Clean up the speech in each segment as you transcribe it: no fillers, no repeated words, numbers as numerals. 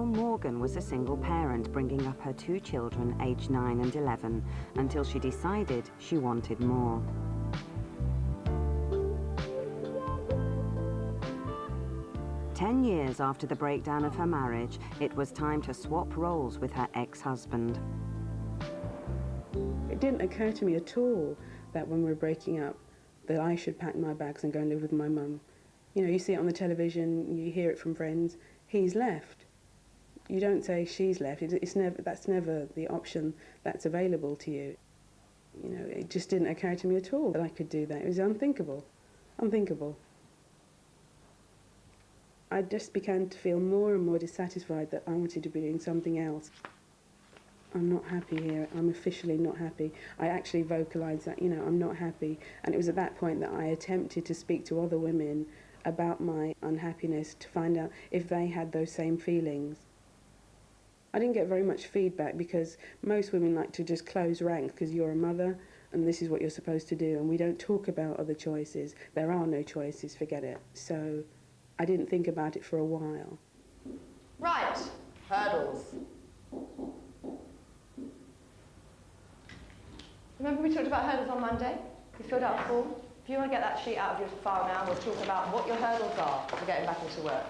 Morgan was a single parent bringing up her two children aged 9 and 11 until she decided she wanted more. Ten years after the breakdown of her marriage, it was time to swap roles with her ex-husband. It didn't occur to me at all that when we were breaking up that I should pack my bags and go and live with my mum. You know, you see it on the television, you hear it from friends, he's left. You don't say she's left, that's never the option that's available to you. You know, it just didn't occur to me at all that I could do that. It was unthinkable, unthinkable. I just began to feel more and more dissatisfied that I wanted to be doing something else. I'm not happy here, I'm officially not happy. I actually vocalised that, you know, I'm not happy. And it was at that point that I attempted to speak to other women about my unhappiness to find out if they had those same feelings. I didn't get very much feedback because most women like to just close ranks because you're a mother and this is what you're supposed to do, and we don't talk about other choices. There are no choices, forget it. So I didn't think about it for a while. Right, hurdles. Remember we talked about hurdles on Monday? You filled out a form. If you want to get that sheet out of your file now, we'll talk about what your hurdles are for getting back into work.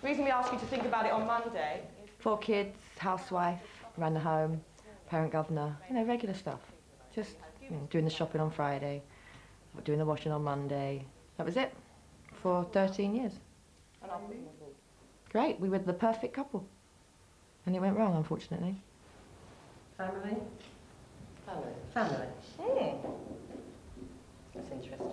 The reason we asked you to think about it on Monday is 4 kids, housewife, ran the home, parent governor, you know, regular stuff. Just doing the shopping on Friday, doing the washing on Monday. That was it for 13 years. Great, we were the perfect couple. And it went wrong, unfortunately. Family? Family. Family. That's interesting.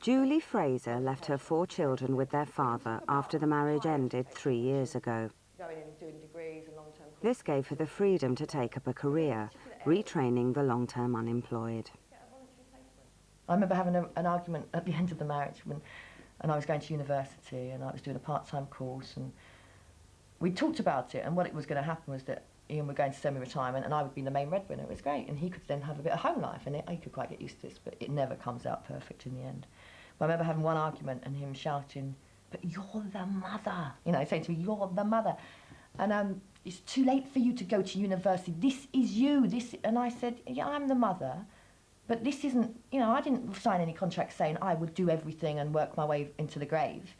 Julie Fraser left her 4 children with their father after the marriage ended 3 years ago. Going in and doing degrees and long-term courses. This gave her the freedom to take up a career, retraining the long-term unemployed. I remember having an argument at the end of the marriage and I was going to university and I was doing a part-time course, and we talked about it, and what it was going to happen was that Ian would go into semi-retirement and I would be the main breadwinner. It was great, and he could then have a bit of home life, and he could quite get used to this, but it never comes out perfect in the end. But I remember having one argument and him shouting, "But you're the mother," you know, saying to me, "You're the mother, and it's too late for you to go to university. This is you, and I said, "Yeah, I'm the mother, but this isn't, you know, I didn't sign any contract saying I would do everything and work my way into the grave.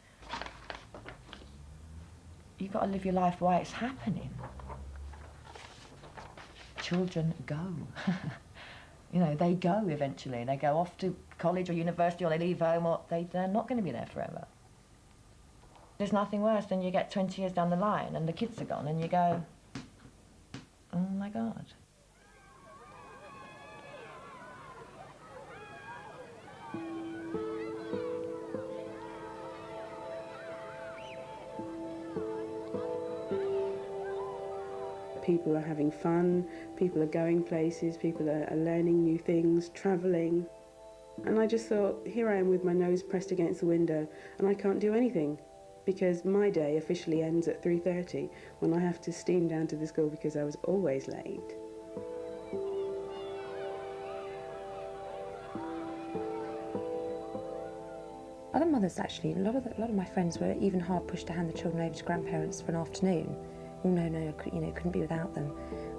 You've got to live your life while it's happening." Children go. You know, they go eventually. They go off to college or university, or they leave home, or they're not going to be there forever. There's nothing worse than you get 20 years down the line and the kids are gone and you go, oh my God. People are having fun, people are going places, people are learning new things, travelling. And I just thought, here I am with my nose pressed against the window and I can't do anything because my day officially ends at 3:30 when I have to steam down to the school because I was always late. Other mothers actually, a lot of my friends were even hard pushed to hand the children over to grandparents for an afternoon. Oh no, you know, couldn't be without them,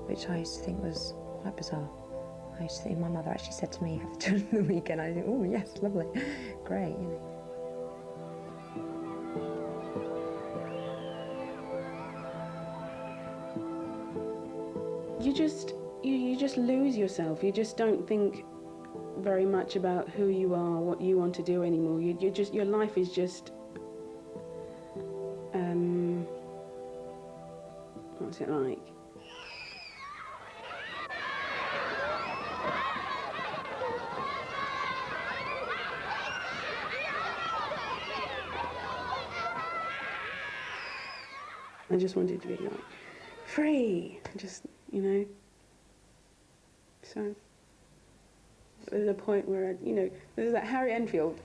which I used to think was quite bizarre. I used to think my mother actually said to me, "Have the children for the weekend." I think, oh yes, lovely, great, you know. You just lose yourself. You just don't think very much about who you are, what you want to do anymore. Your life is just, what's it like? I just wanted to be like free, just, you know. So there was a point where, you know, there's that Harry Enfield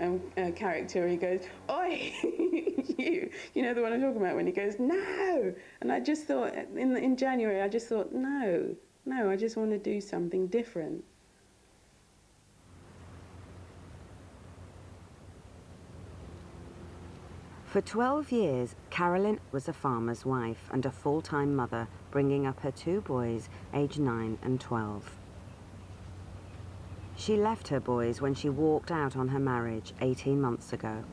character where he goes, "Oi, you know the one I'm talking about, when he goes, no!" And I just thought, in January, I just thought, no, I just want to do something different. For 12 years, Carolyn was a farmer's wife and a full-time mother, bringing up her two boys, aged 9 and 12. She left her boys when she walked out on her marriage 18 months ago.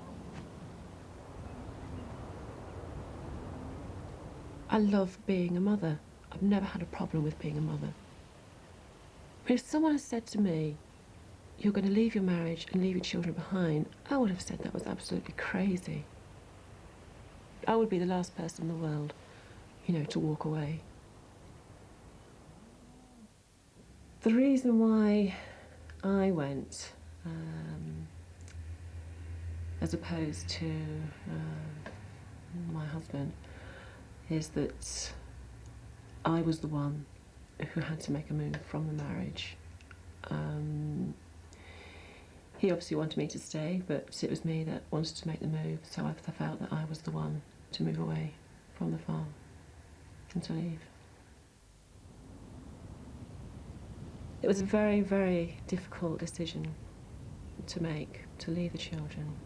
I love being a mother. I've never had a problem with being a mother. But if someone had said to me, you're going to leave your marriage and leave your children behind, I would have said that was absolutely crazy. I would be the last person in the world, you know, to walk away. The reason why I went, as opposed to my husband, is that I was the one who had to make a move from the marriage. He obviously wanted me to stay, but it was me that wanted to make the move, so I felt that I was the one to move away from the farm and to leave. It was a very, very difficult decision to make, to leave the children.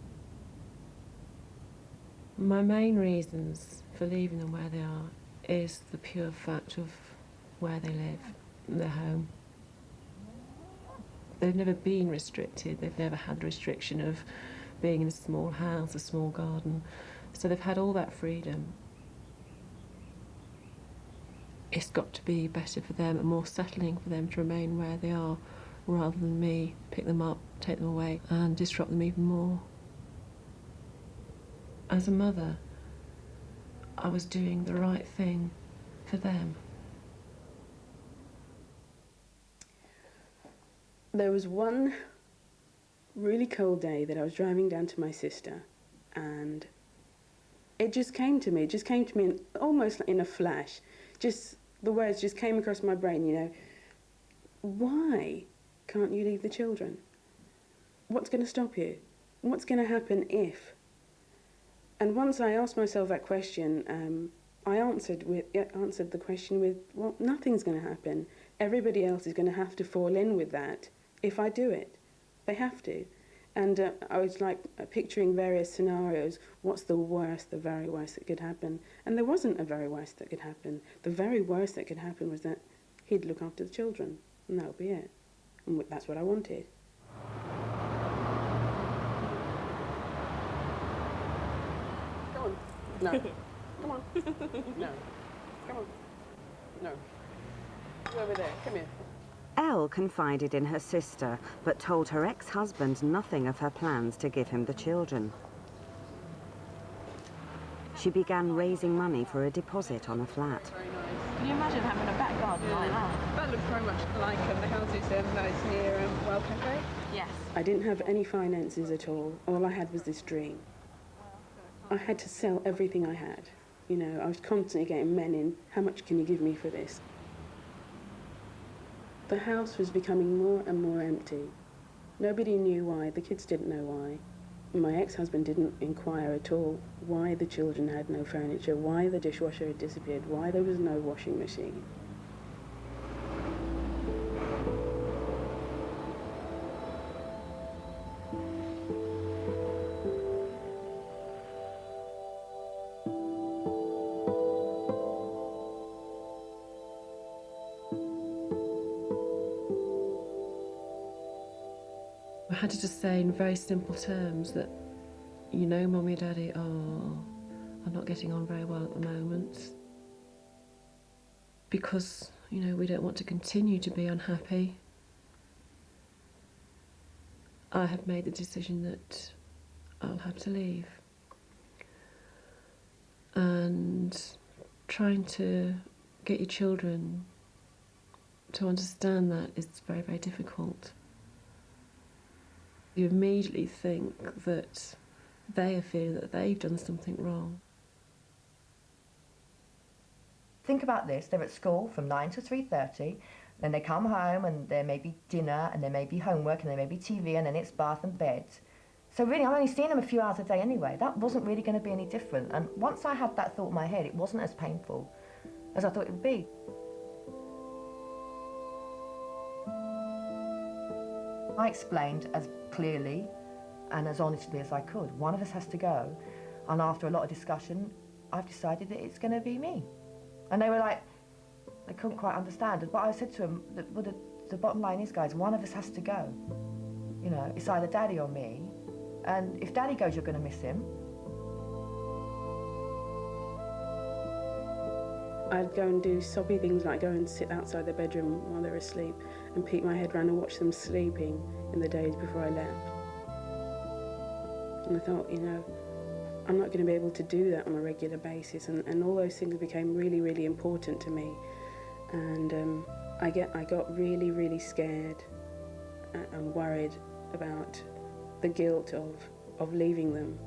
My main reasons for leaving them where they are is the pure fact of where they live, their home. They've never been restricted, they've never had the restriction of being in a small house, a small garden, so they've had all that freedom. It's got to be better for them and more settling for them to remain where they are, rather than me pick them up, take them away and disrupt them even more. As a mother, I was doing the right thing for them. There was one really cold day that I was driving down to my sister, and it just came to me. It just came to me almost in a flash. Just the words just came across my brain, you know. Why can't you leave the children? What's going to stop you? What's going to happen if? And once I asked myself that question, I answered the question with, well, nothing's going to happen. Everybody else is going to have to fall in with that if I do it. They have to. And I was like picturing various scenarios. What's the worst, the very worst that could happen? And there wasn't a very worst that could happen. The very worst that could happen was that he'd look after the children, and that would be it. And that's what I wanted. Come on. No. Come on. No. Come on. No. You over there. Come here. Elle confided in her sister, but told her ex-husband nothing of her plans to give him the children. She began raising money for a deposit on a flat. Very nice. Can you imagine having a back garden like that? That looks very much like the houses that is near Well Cafe. Yes. I didn't have any finances at all. All I had was this dream. I had to sell everything I had. You know, I was constantly getting men in. How much can you give me for this? The house was becoming more and more empty. Nobody knew why. The kids didn't know why. My ex-husband didn't inquire at all why the children had no furniture, why the dishwasher had disappeared, why there was no washing machine. I had to just say in very simple terms that, you know, Mummy and Daddy are not getting on very well at the moment, because, you know, we don't want to continue to be unhappy. I have made the decision that I'll have to leave. And trying to get your children to understand that is very, very difficult. You immediately think that they are feeling that they've done something wrong. Think about this, they're at school from 9 to 3:30, then they come home and there may be dinner and there may be homework and there may be TV and then it's bath and bed. So really, I'm only seeing them a few hours a day anyway. That wasn't really going to be any different. And once I had that thought in my head, it wasn't as painful as I thought it would be. I explained as clearly and as honestly as I could. One of us has to go. And after a lot of discussion, I've decided that it's going to be me. And they were like, they couldn't quite understand. But I said to them, well, the bottom line is, guys, one of us has to go. You know, it's either Daddy or me. And if Daddy goes, you're going to miss him. I'd go and do soppy things like go and sit outside their bedroom while they're asleep and peek my head round and watch them sleeping in the days before I left. And I thought, you know, I'm not going to be able to do that on a regular basis, and all those things became really, really important to me. And I got really, really scared and worried about the guilt of leaving them.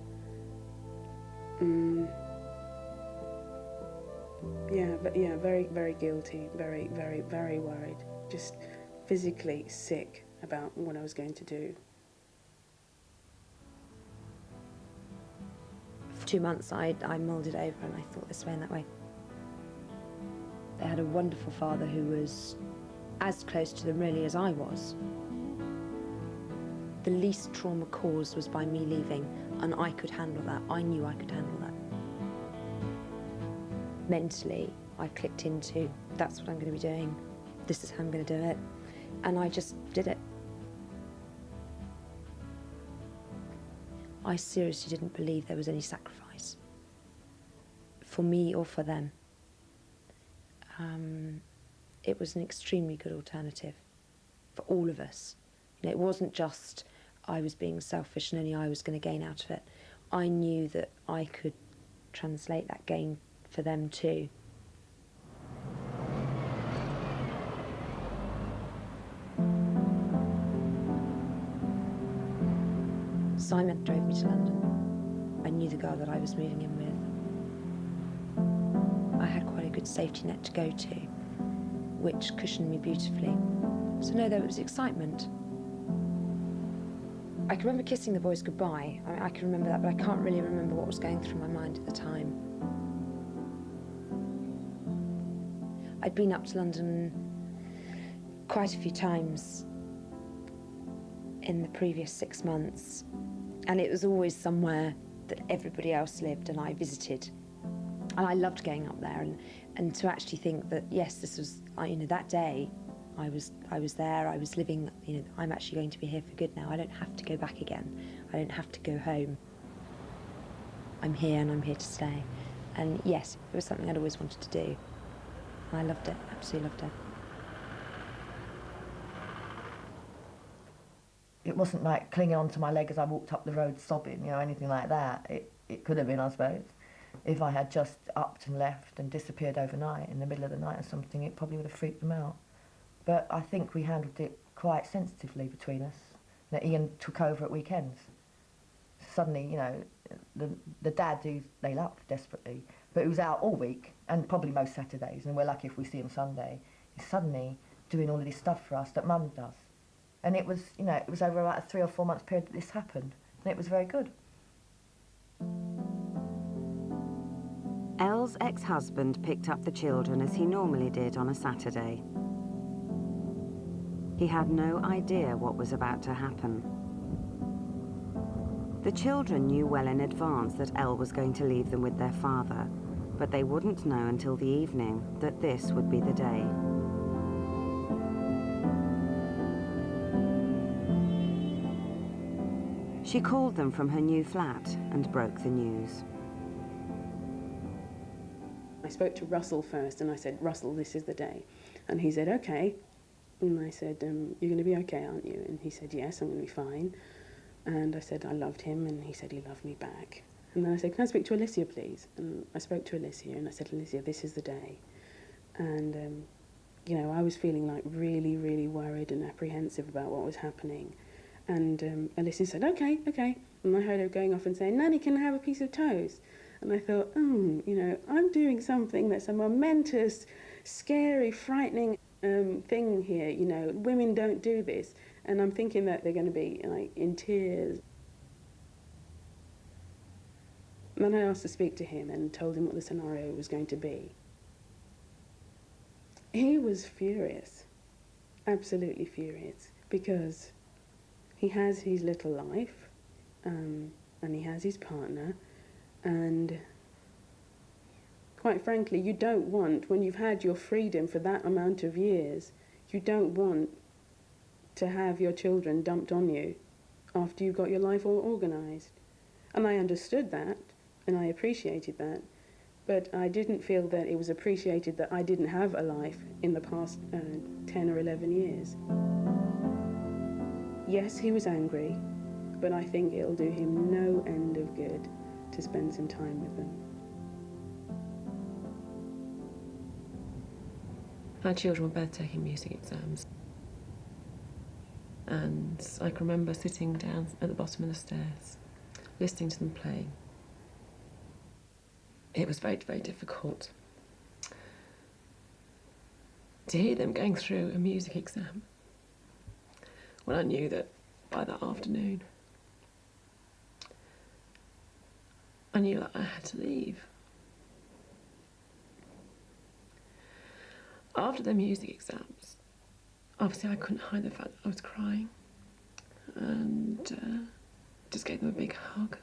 Very, very guilty, very, very, very worried, just physically sick about what I was going to do. For 2 months, I mulled it over and I thought this way and that way. They had a wonderful father who was as close to them really as I was. The least trauma caused was by me leaving, and I could handle that. I knew I could handle that. Mentally, I clicked into, that's what I'm going to be doing. This is how I'm going to do it. And I just did it. I seriously didn't believe there was any sacrifice for me or for them. It was an extremely good alternative for all of us. You know, it wasn't just I was being selfish and only I was going to gain out of it. I knew that I could translate that gain for them too. Simon drove me to London. I knew the girl that I was moving in with. I had quite a good safety net to go to, which cushioned me beautifully. So no, there was excitement. I can remember kissing the boys goodbye. I can remember that, but I can't really remember what was going through my mind at the time. I'd been up to London quite a few times in the previous 6 months, and it was always somewhere that everybody else lived and I visited. And I loved going up there, and to actually think that, yes, this was, you know, that day I was there, I was living, you know, I'm actually going to be here for good now. I don't have to go back again. I don't have to go home. I'm here and I'm here to stay. And yes, it was something I'd always wanted to do. I loved it, absolutely loved it. It wasn't like clinging onto my leg as I walked up the road sobbing, you know, anything like that. It could have been, I suppose. If I had just upped and left and disappeared overnight in the middle of the night or something, it probably would have freaked them out. But I think we handled it quite sensitively between us. You know, Ian took over at weekends. Suddenly, you know, the dad who they loved desperately, but he was out all week and probably most Saturdays, and we're lucky if we see him Sunday, he's suddenly doing all of this stuff for us that Mum does. And it was, you know, it was over about a 3 or 4 month period that this happened, and it was very good. Elle's ex-husband picked up the children as he normally did on a Saturday. He had no idea what was about to happen. The children knew well in advance that Elle was going to leave them with their father, but they wouldn't know until the evening that this would be the day. She called them from her new flat and broke the news. I spoke to Russell first and I said, Russell, this is the day. And he said, okay. And I said, you're going to be okay, aren't you? And he said, yes, I'm going to be fine. And I said, I loved him, and he said he loved me back. And then I said, can I speak to Alicia, please? And I spoke to Alicia, and I said, Alicia, this is the day. And, you know, I was feeling like really, really worried and apprehensive about what was happening. And Alicia said, okay. And I heard her going off and saying, Nanny, can I have a piece of toast? And I thought, you know, I'm doing something that's a momentous, scary, frightening thing here, you know. Women don't do this. And I'm thinking that they're going to be, like, in tears. And then I asked to speak to him and told him what the scenario was going to be. He was furious, absolutely furious, because he has his little life, and he has his partner, And quite frankly, you don't want, when you've had your freedom for that amount of years, you don't want to have your children dumped on you after you've got your life all organised. And I understood that, and I appreciated that, but I didn't feel that it was appreciated that I didn't have a life in the past 10 or 11 years. Yes, he was angry, but I think it'll do him no end of good to spend some time with them. Our children were both taking music exams. And I can remember sitting down at the bottom of the stairs, listening to them playing. It was very, very difficult to hear them going through a music exam when I knew that by that afternoon I knew that I had to leave. After their music exams, obviously I couldn't hide the fact that I was crying, and just gave them a big hug.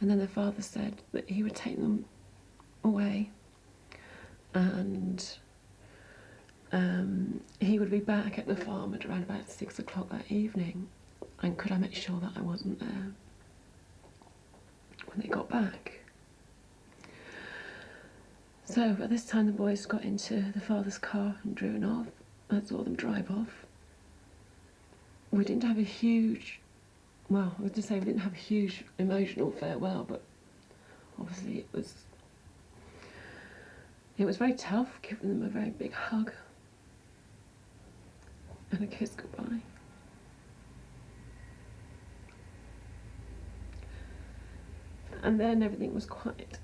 And then their father said that he would take them away, and he would be back at the farm at around about 6 o'clock that evening, and could I make sure that I wasn't there when they got back. So at this time the boys got into the father's car and driven off. I saw them drive off. We didn't have a huge, well, I was going to say we didn't have a huge emotional farewell, but obviously it was very tough, giving them a very big hug and a kiss goodbye. And then everything was quiet.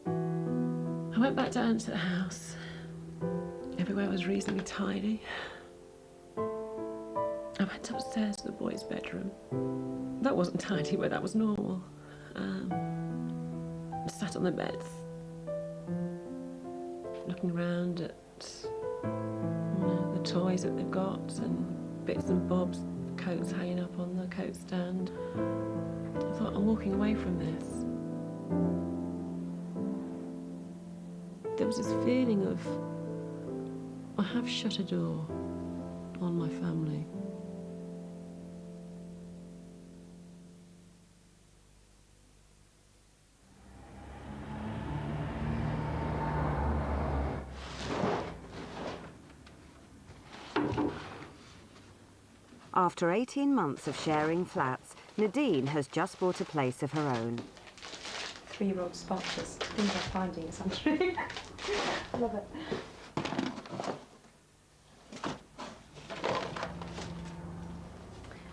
I went back down to the house. Everywhere was reasonably tidy. I went upstairs to the boys' bedroom. That wasn't tidy, but that was normal. Sat on the beds, looking around at the toys that they've got and bits and bobs, coats hanging up on the coat stand. I thought, I'm walking away from this. There was this feeling of, I have shut a door on my family. After 18 months of sharing flats, Nadine has just bought a place of her own. 3-year-old sparklers. Things I'm finding is untrue. Love it.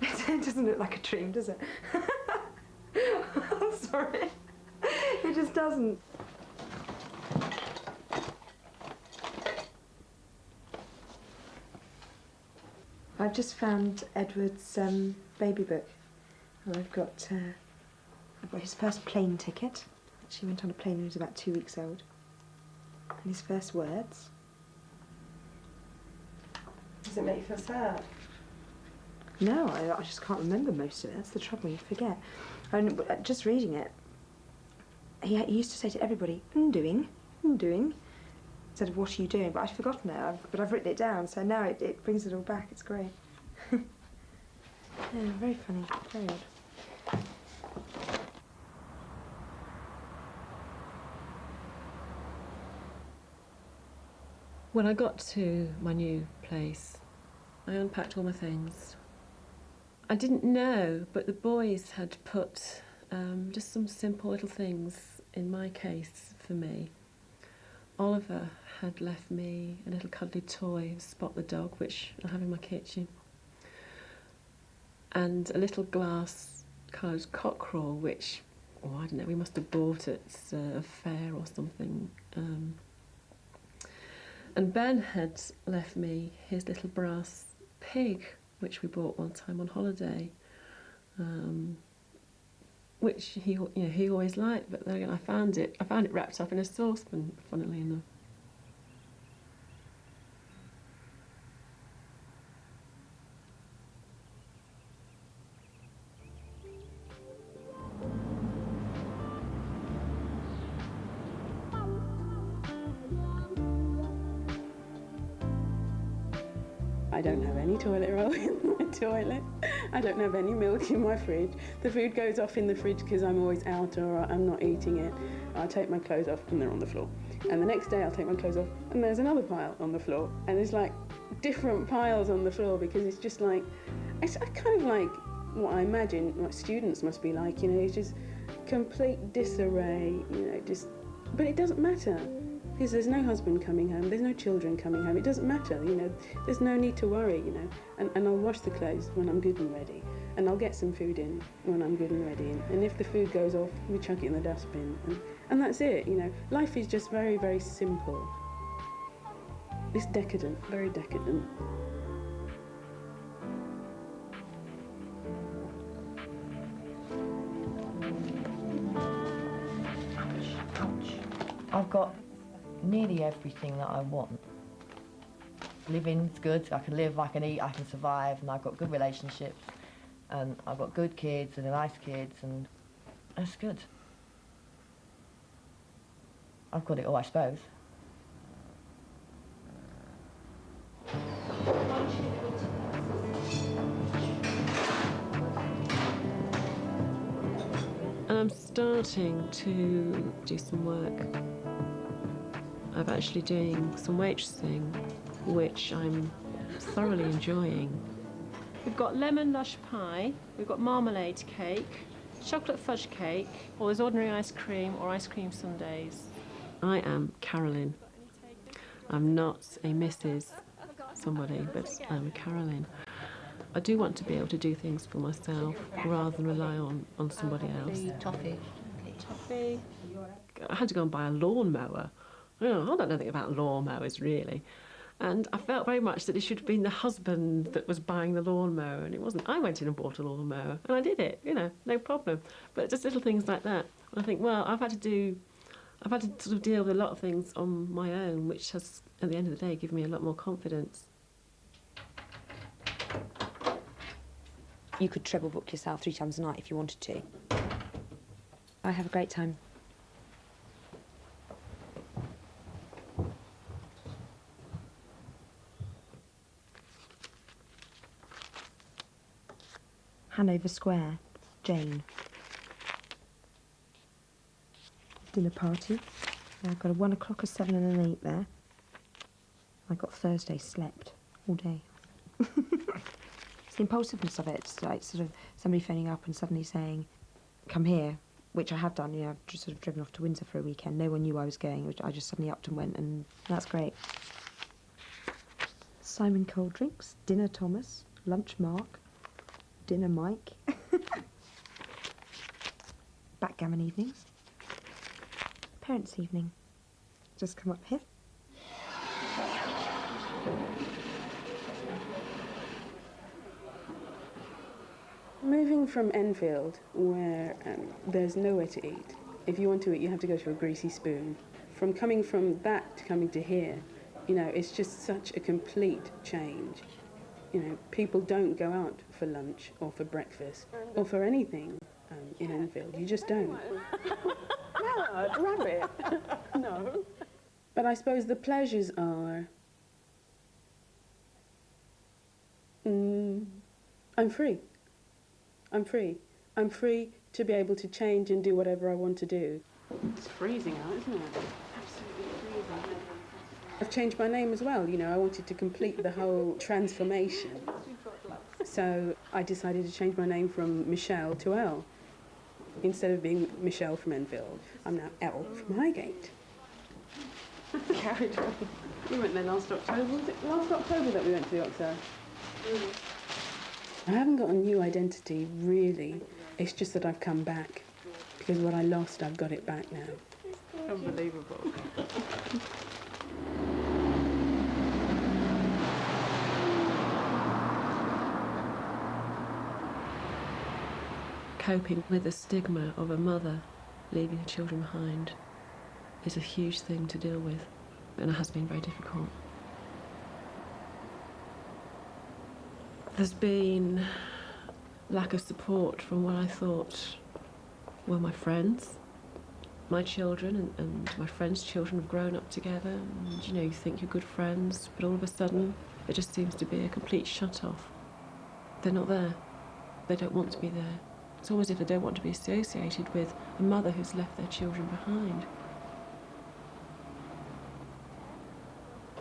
It doesn't look like a dream, does it? I'm sorry. It just doesn't. I've just found Edward's baby book. And I've got his first plane ticket. Actually went on a plane when he was about 2 weeks old. And his first words. Does it make you feel sad? No, I just can't remember most of it. That's the trouble, you forget. And just reading it, he used to say to everybody, I'm doing, instead of what are you doing? But I've forgotten it, but I've written it down, so now it brings it all back. It's great. Yeah, very funny, very odd. When I got to my new place, I unpacked all my things. I didn't know, but the boys had put just some simple little things in my case for me. Oliver had left me a little cuddly toy, Spot the dog, which I have in my kitchen, and a little glass coloured cockerel, which, oh, I don't know, we must have bought at a fair or something. And Ben had left me his little brass pig, which we bought one time on holiday, which he always liked. But then again, I found it wrapped up in a saucepan, funnily enough. I don't have any toilet roll in my toilet. I don't have any milk in my fridge. The food goes off in the fridge because I'm always out or I'm not eating it. I take my clothes off and they're on the floor. And the next day I'll take my clothes off and there's another pile on the floor. And there's like different piles on the floor because it's just like, it's kind of like what I imagine what students must be like, you know, it's just complete disarray, you know, just, but it doesn't matter. Because there's no husband coming home, there's no children coming home, it doesn't matter, you know, there's no need to worry, you know, and I'll wash the clothes when I'm good and ready, and I'll get some food in when I'm good and ready, and if the food goes off, we chuck it in the dustbin, and that's it, you know. Life is just very, very simple. It's decadent, very decadent. I've got nearly everything that I want. Living's good, I can live, I can eat, I can survive, and I've got good relationships, and I've got good kids and nice kids, and that's good. I've got it all, I suppose. And I'm starting to do some work. I'm actually doing some waitressing, which I'm thoroughly enjoying. We've got lemon lush pie, we've got marmalade cake, chocolate fudge cake, or there's ordinary ice cream or ice cream sundaes. I am Carolyn. I'm not a Mrs. somebody, but I'm Carolyn. I do want to be able to do things for myself rather than rely on somebody else. Toffee. Toffee. I had to go and buy a lawnmower. Oh, I don't know anything about lawnmowers, really. And I felt very much that it should have been the husband that was buying the lawnmower, and it wasn't. I went in and bought a lawnmower, and I did it, you know, no problem. But just little things like that. I think, well, I've had to sort of deal with a lot of things on my own, which has, at the end of the day, given me a lot more confidence. You could treble book yourself 3 times a night if you wanted to. I have a great time. Hanover Square, Jane. Dinner party. I've got a 1 o'clock, a 7 and an 8 there. I got Thursday slept all day. It's the impulsiveness of it. It's like sort of somebody phoning up and suddenly saying, come here, which I have done. You know, I've just sort of driven off to Windsor for a weekend. No one knew I was going. Which I just suddenly upped and went, and that's great. Simon Cold Drinks, dinner Thomas, lunch Mark, dinner Mike. Backgammon evenings. Parents' evening. Just come up here. Moving from Enfield, where there's nowhere to eat. If you want to eat, you have to go to a greasy spoon. From coming from that to coming to here, you know, it's just such a complete change. You know, people don't go out for lunch or for breakfast or for anything in Enfield. You just don't. No, rabbit. No. But I suppose the pleasures are... I'm free. I'm free. I'm free to be able to change and do whatever I want to do. It's freezing out, isn't it? Absolutely freezing. I've changed my name as well, you know, I wanted to complete the whole transformation. So I decided to change my name from Michelle to Elle. Instead of being Michelle from Enfield, I'm now Elle from Highgate. Carried on. We went there last October. Was it last October that we went to the Oxford? I haven't got a new identity, really. It's just that I've come back. Because what I lost, I've got it back now. Unbelievable. Coping with the stigma of a mother leaving her children behind is a huge thing to deal with, and it has been very difficult. There's been lack of support from what I thought were my friends. My children and my friends' children have grown up together, and you know, you think you're good friends, but all of a sudden there just seems to be a complete shut-off. They're not there. They don't want to be there. It's almost as if they don't want to be associated with a mother who's left their children behind.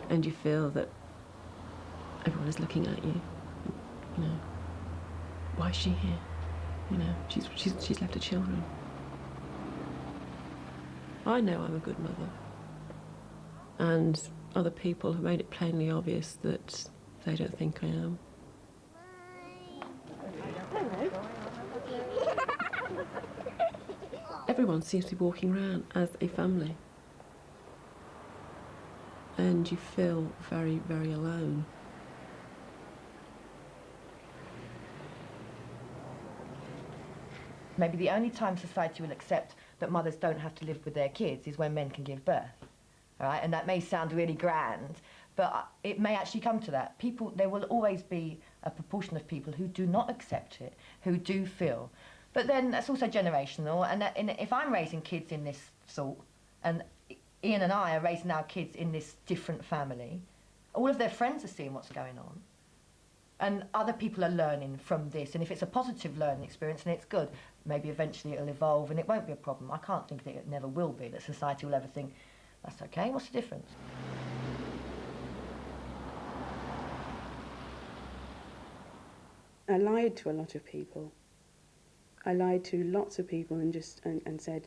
And you feel that everyone is looking at you. You know, why is she here? You know, she's left her children. I know I'm a good mother. And other people have made it plainly obvious that they don't think I am. Everyone seems to be walking around as a family. And you feel very, very alone. Maybe the only time society will accept that mothers don't have to live with their kids is when men can give birth. All right? And that may sound really grand, but it may actually come to that. There will always be a proportion of people who do not accept it, who do feel. But then that's also generational, and if I'm raising kids in this sort, and Ian and I are raising our kids in this different family, all of their friends are seeing what's going on. And other people are learning from this, and if it's a positive learning experience, then it's good. Maybe eventually it'll evolve and it won't be a problem. I can't think that it never will be, that society will ever think, that's okay, what's the difference? I lied to a lot of people. I lied to lots of people and said,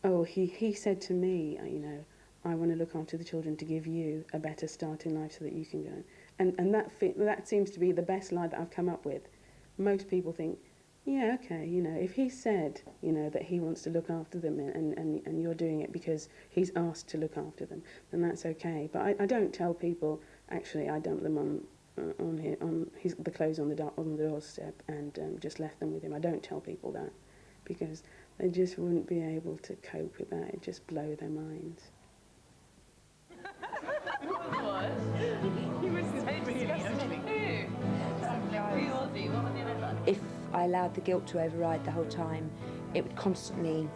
oh, he said to me, you know, I want to look after the children to give you a better start in life so that you can go. And that seems to be the best lie that I've come up with. Most people think, yeah, okay, you know, if he said, you know, that he wants to look after them and you're doing it because he's asked to look after them, then that's okay. But I don't tell people, actually, I dumped them on the clothes on the doorstep and just left them with him. I don't tell people that because they just wouldn't be able to cope with that. It'd just blow their minds. If I allowed the guilt to override the whole time, it would constantly,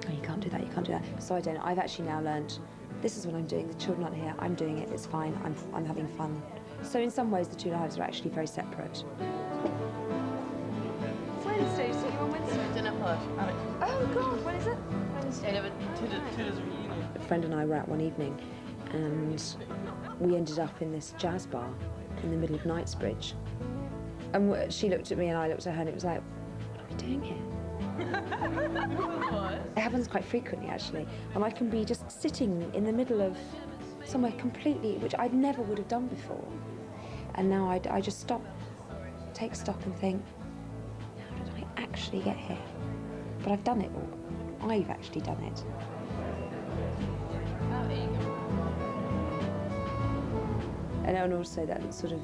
oh, you can't do that, you can't do that. So I don't. I've actually now learned, this is what I'm doing. The children aren't here. I'm doing it. It's fine. I'm having fun. So in some ways, the two lives are actually very separate. Wednesday, so you're on Wednesday? Dinner party. Oh God, when is it? Wednesday. A friend and I were out one evening, and we ended up in this jazz bar in the middle of Knightsbridge. And she looked at me and I looked at her and it was like, what are we doing here? It happens quite frequently actually. And I can be just sitting in the middle of somewhere completely, which I never would have done before. And now I just stop, take stock and think, how did I actually get here? But I've done it all. I've actually done it. And also that sort of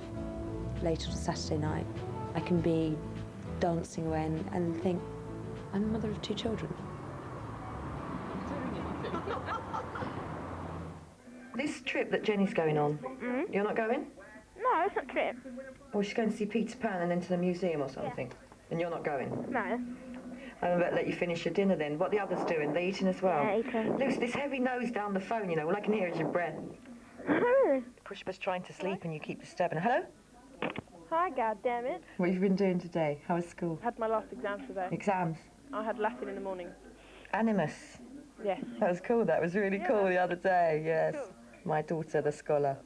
later on Saturday night, I can be dancing away and think, I'm the mother of 2 children. This trip that Jenny's going on, you're not going? No, it's not a trip. Or she's going to see Peter Pan and then to the museum or something? And you're not going? No. I better let you finish your dinner then. What are the others doing? Are they eating as well? Yeah, eating. Luce, this heavy nose down the phone, you know, all I can hear is your breath. Really? Pushpa's trying to sleep and you keep disturbing her. Hello? Hi, goddammit. What have you been doing today? How was school? I had my last exam today. Exams? I had Latin in the morning. Animus? Yes. That was cool. That was really cool the other day, yes. Cool. My daughter, the scholar.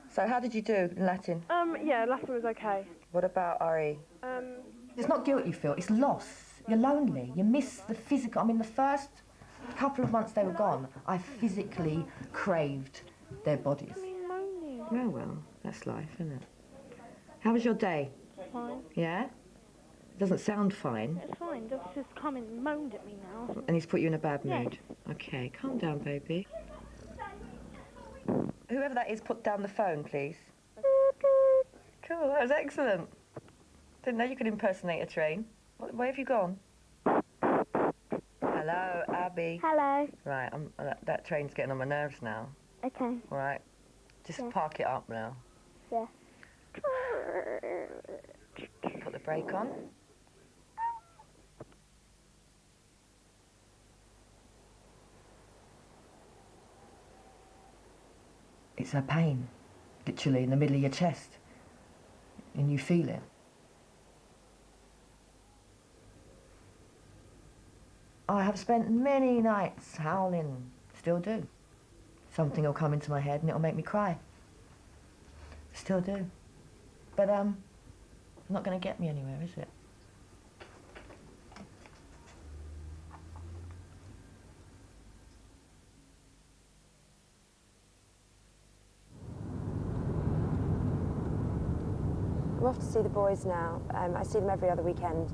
So how did you do in Latin? Yeah, Latin was okay. What about RE? It's not guilt you feel, it's loss. You're lonely. You miss the physical. I mean, the first couple of months they were gone, I physically craved their bodies. Moaning. Oh, well, that's life, isn't it? How was your day? Fine. Yeah? Doesn't sound fine. It's fine. Just come and moaned at me now. And he's put you in a bad Yes. mood? Okay, calm down, baby. Whoever that is, put down the phone, please. Cool, that was excellent. Didn't know you could impersonate a train. Where have you gone? Hello, Abby. Hello. Right, that train's getting on my nerves now. Okay. All right, just Yeah. park it up now. Yeah. Put the brake on. It's her pain. literally in the middle of your chest, and you feel it. I have spent many nights howling, still do. Something will come into my head and it'll make me cry. Still do. But not going to get me anywhere, is it? I'm off to see the boys now. I see them every other weekend.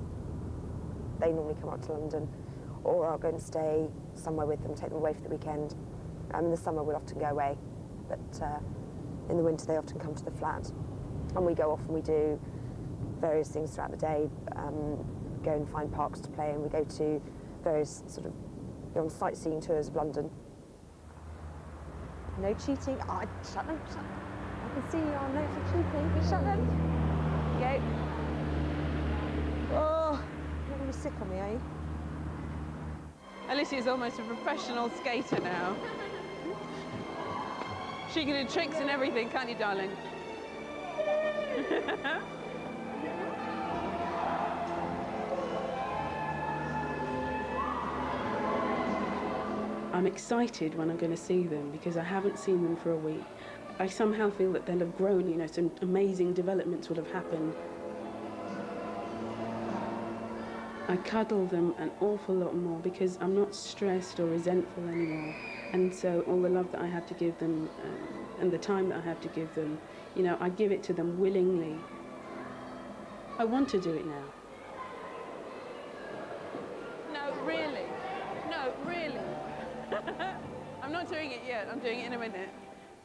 They normally come up to London, or I'll go and stay somewhere with them, take them away for the weekend. In the summer we'll often go away, but in the winter they often come to the flat. And we go off and we do various things throughout the day, go and find parks to play in. We go to various sort of on sightseeing tours of London. No cheating. Oh, shut them, shut them. I can see you are no for cheating. Shut them. Go. Oh, you're going to be sick on me, are you? Alicia's almost a professional skater now. She can do tricks and everything, can't you, darling? I'm excited when I'm going to see them because I haven't seen them for a week. I somehow feel that they'll have grown, you know, some amazing developments will have happened. I cuddle them an awful lot more because I'm not stressed or resentful anymore. And so all the love that I have to give them and the time that I have to give them, you know, I give it to them willingly. I want to do it now. No, really. No, really. I'm not doing it yet. I'm doing it in a minute.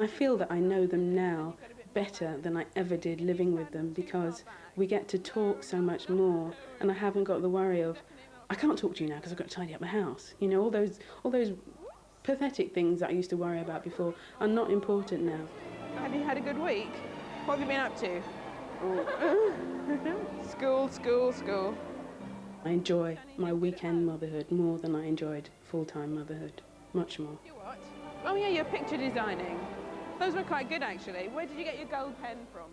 I feel that I know them now better than I ever did living with them because we get to talk so much more, and I haven't got the worry of, I can't talk to you now because I've got to tidy up my house. You know, all those pathetic things that I used to worry about before are not important now. Have you had a good week? What have you been up to? School, school, school. I enjoy my weekend motherhood more than I enjoyed full-time motherhood. Much more. You what? Oh yeah, you're picture designing. Those were quite good actually. Where did you get your gold pen from?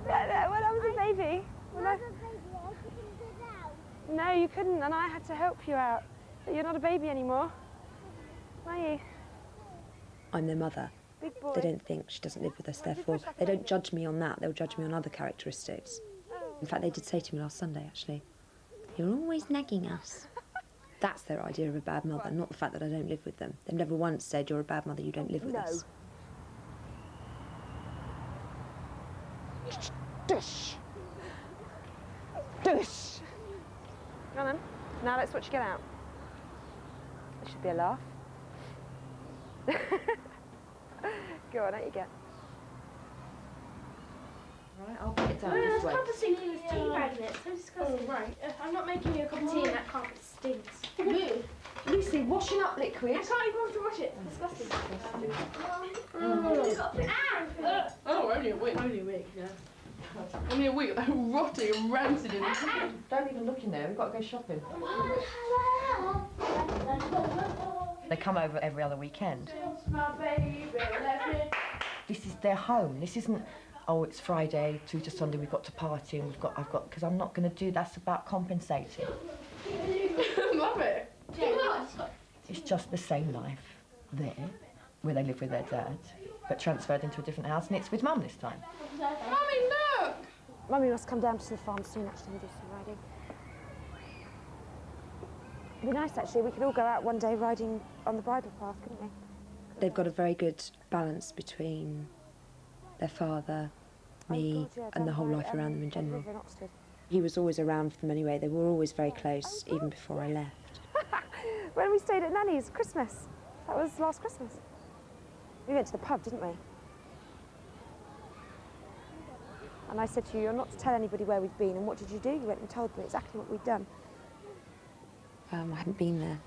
When I was a baby. No, you couldn't, and I had to help you out. But you're not a baby anymore, are you? I'm their mother. Big boy. They don't think she doesn't live with us, therefore they don't judge me on that. They'll judge me on other characteristics. In fact, they did say to me last Sunday, actually, "You're always nagging us." That's their idea of a bad mother, not the fact that I don't live with them. They've never once said, "You're a bad mother, you don't live with us." Dush. Dush. Go on then. Now let's watch you get out. There should be a laugh. Go on, out you get. Right, I'll put it down No, this that's way. carpet stinks with tea bag in it. So disgusting. Oh, right. I'm not making you a cup of tea and that carpet stinks. Move. Lucy, washing up liquid. I can't even have to wash it. It's disgusting. Oh, only a week. Only a week, yeah. Only a week. Rotting and rancid in the Don't even look in there, we've got to go shopping. They come over every other weekend. This is their home. This isn't, oh, it's Friday through to Sunday, we've got to party and because I'm not going to do, that's about compensating. Love it. It's just the same life there, where they live with their dad, but transferred into a different house, and it's with Mum this time. Mummy, look! Mummy must come down to the farm soon, actually, and do some riding. It'd be nice, actually. We could all go out one day riding on the bridle path, couldn't we? They've got a very good balance between their father, me, and the whole life around them in general. He was always around for them anyway. They were always very close, even before I left. When we stayed at Nanny's, Christmas. That was last Christmas. We went to the pub, didn't we? And I said to you, you're not to tell anybody where we've been. And what did you do? You went and told them exactly what we'd done. I hadn't been there.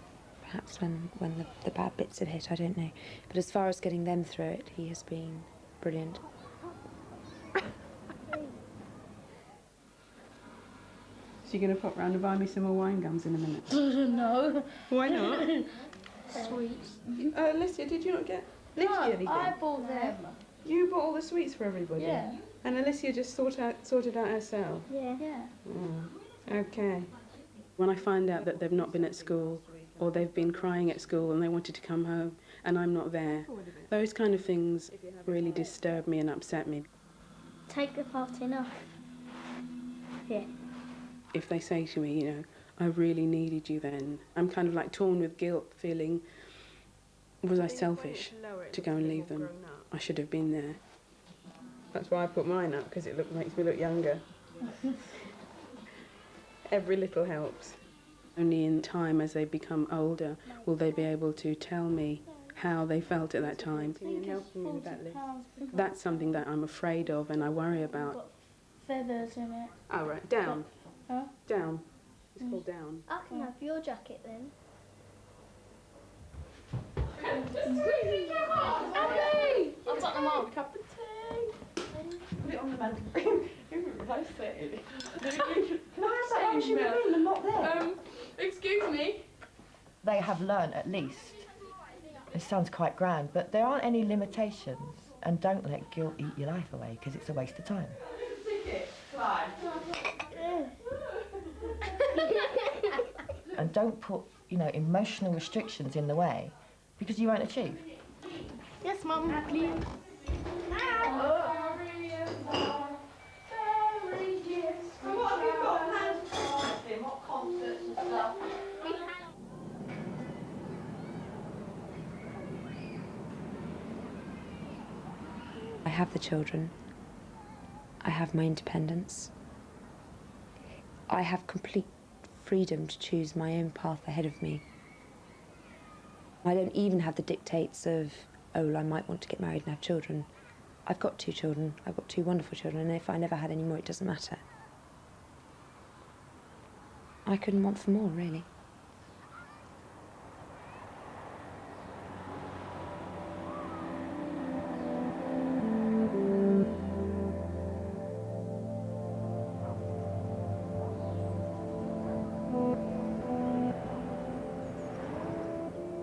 Perhaps when the bad bits had hit, I don't know. But as far as getting them through it, he has been brilliant. So you're going to pop round and buy me some more wine gums in a minute? No. Why not? Sweet. Alicia, did you not get Literally. I bought them. You bought all the sweets for everybody? Yeah. And Alicia just sorted out herself? Yeah. Oh, okay. When I find out that they've not been at school, or they've been crying at school and they wanted to come home and I'm not there, those kind of things really disturb me and upset me. Take the parting off. Here. If they say to me, you know, I really needed you then, I'm kind of like torn with guilt, feeling, was I selfish to go and leave them? I should have been there. That's why I put mine up, because it makes me look younger. Every little helps. Only in time, as they become older, will they be able to tell me how they felt at that time. Help me with that list. That's something that I'm afraid of and I worry about. Feathers in it. Oh, right, down. Huh? Down. It's called down. I can have your jacket then. Andy! I'll take them out. Cup of tea. Put it on the mantel. I say. Can I have that in the room? I'm not there. Excuse me. They have learnt at least. It sounds quite grand, but there aren't any limitations. And don't let guilt eat your life away, because it's a waste of time. And don't put, you know, emotional restrictions in the way, because you won't achieve. Yes, Mum, please. I have the children. I have my independence. I have complete freedom to choose my own path ahead of me. I don't even have the dictates of, oh, I might want to get married and have children. I've got 2 children. I've got 2 wonderful children, and if I never had any more, it doesn't matter. I couldn't want for more, really.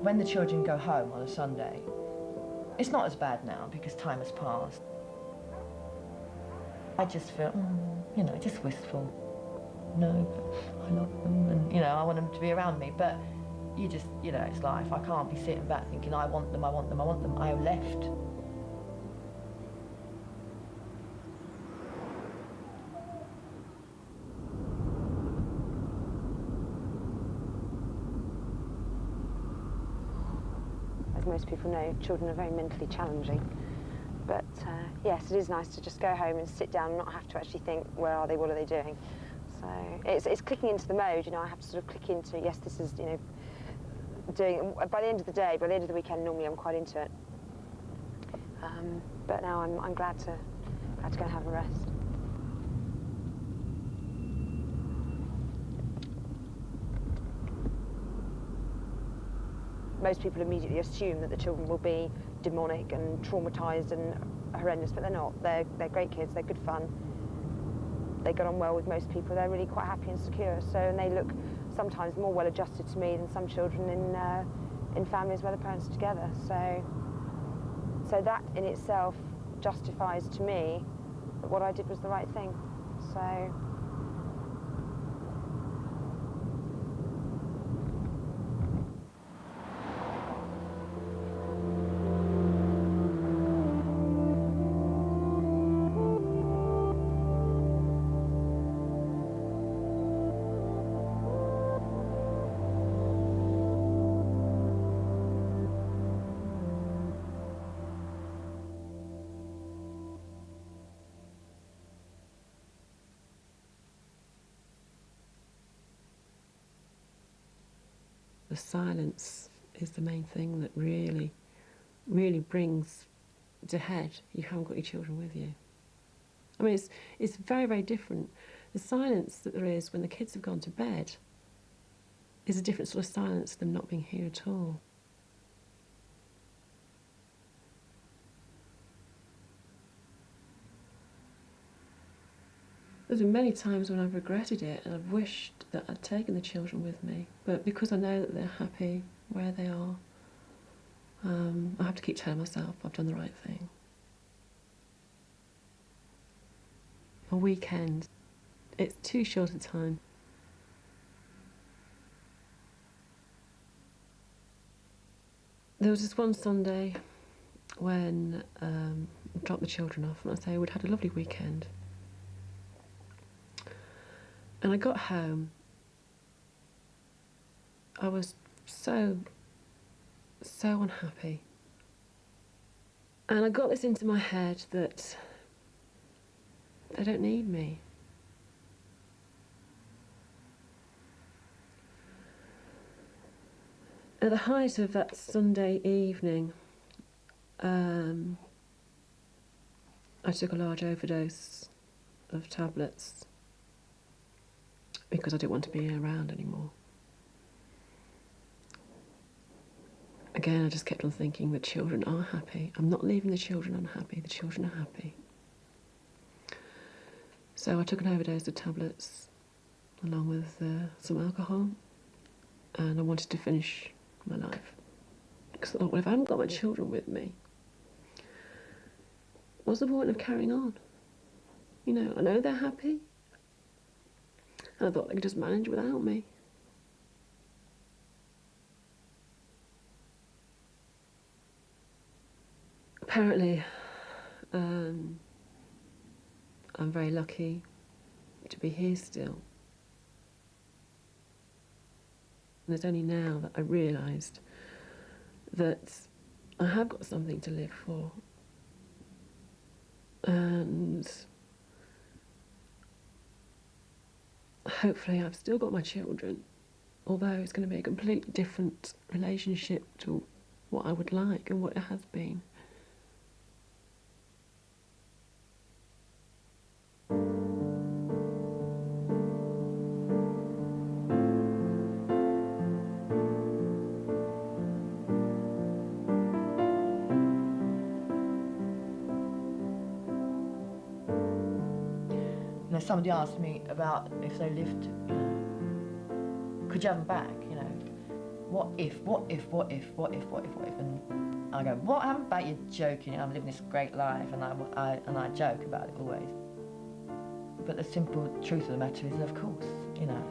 When the children go home on a Sunday, it's not as bad now because time has passed. I just feel, you know, just wistful. No, but I love them and, you know, I want them to be around me. But you just, you know, it's life. I can't be sitting back thinking, I want them, I want them, I want them. I have left. As most people know, children are very mentally challenging. But yes, it is nice to just go home and sit down and not have to actually think, where are they, what are they doing? So it's clicking into the mode, you know, I have to sort of click into, yes, this is, you know, doing, by the end of the day, by the end of the weekend, normally I'm quite into it. But now I'm glad to go and have a rest. Most people immediately assume that the children will be demonic and traumatised and horrendous, but they're not. They're great kids, they're good fun. They get on well with most people, they're really quite happy and secure. So, and they look sometimes more well adjusted to me than some children in families where the parents are together. So that in itself justifies to me that what I did was the right thing. So. The silence is the main thing that really, really brings to head you haven't got your children with you. I mean, it's very, very different. The silence that there is when the kids have gone to bed is a different sort of silence than not being here at all. There's been many times when I've regretted it and I've wished that I'd taken the children with me, but because I know that they're happy where they are, I have to keep telling myself I've done the right thing. A weekend, it's too short a time. There was this one Sunday when I dropped the children off, and I say we'd had a lovely weekend. And I got home, I was so unhappy. And I got this into my head that they don't need me. At the height of that Sunday evening, I took a large overdose of tablets because I didn't want to be around anymore. Again, I just kept on thinking the children are happy. I'm not leaving the children unhappy, the children are happy. So I took an overdose of tablets along with some alcohol, and I wanted to finish my life. Because I thought, well, if I haven't got my children with me, what's the point of carrying on? You know, I know they're happy, and I thought they could just manage without me. Apparently, I'm very lucky to be here still. And it's only now that I realised that I have got something to live for. And hopefully I've still got my children, although it's going to be a completely different relationship to what I would like and what it has been. You know, somebody asked me about if they lived, you know, could you have them back, you know? What if, and I go, what, have them back, you're joking, I'm living this great life, and I joke about it always. But the simple truth of the matter is, of course, you know.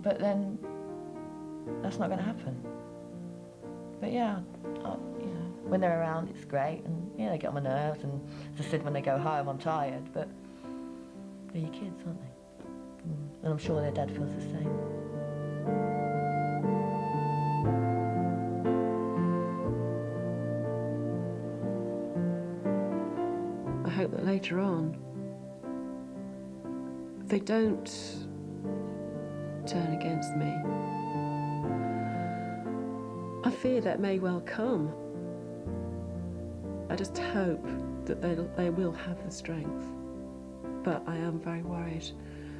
But then, that's not going to happen. But yeah, you know, when they're around, it's great, and yeah, they get on my nerves, and as I said, when they go home, I'm tired, but they're your kids, aren't they? And I'm sure their dad feels the same. I hope that later on, they don't turn against me. I fear that may well come. I just hope that they will have the strength. But I am very worried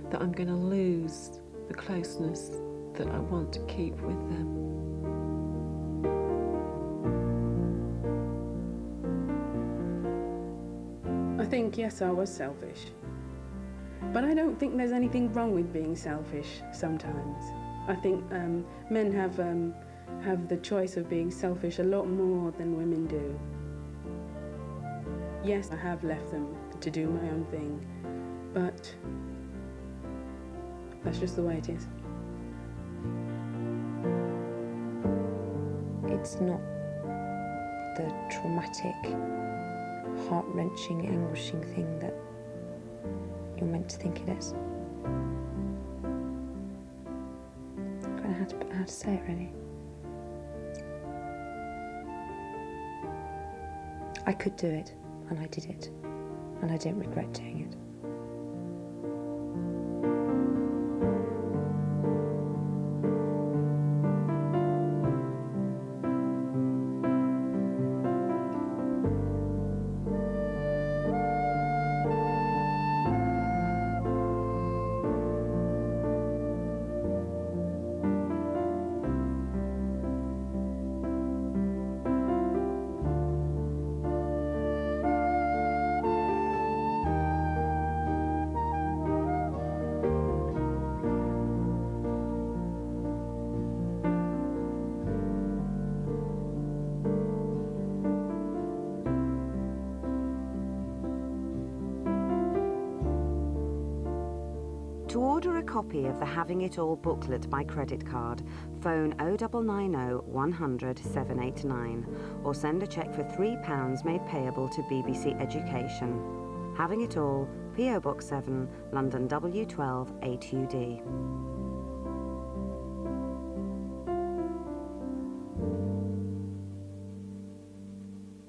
that I'm going to lose the closeness that I want to keep with them. I think, yes, I was selfish. But I don't think there's anything wrong with being selfish sometimes. I think men have the choice of being selfish a lot more than women do. Yes, I have left them to do my own thing, but that's just the way it is. It's not the traumatic, heart-wrenching, anguishing thing that you're meant to think it is. I don't know how to say it, really. I could do it, and I did it, and I don't regret doing it. To order a copy of the Having It All booklet by credit card, phone 0990 100 789 or send a cheque for £3 made payable to BBC Education. Having It All, P.O. Box 7, London W12 8UD.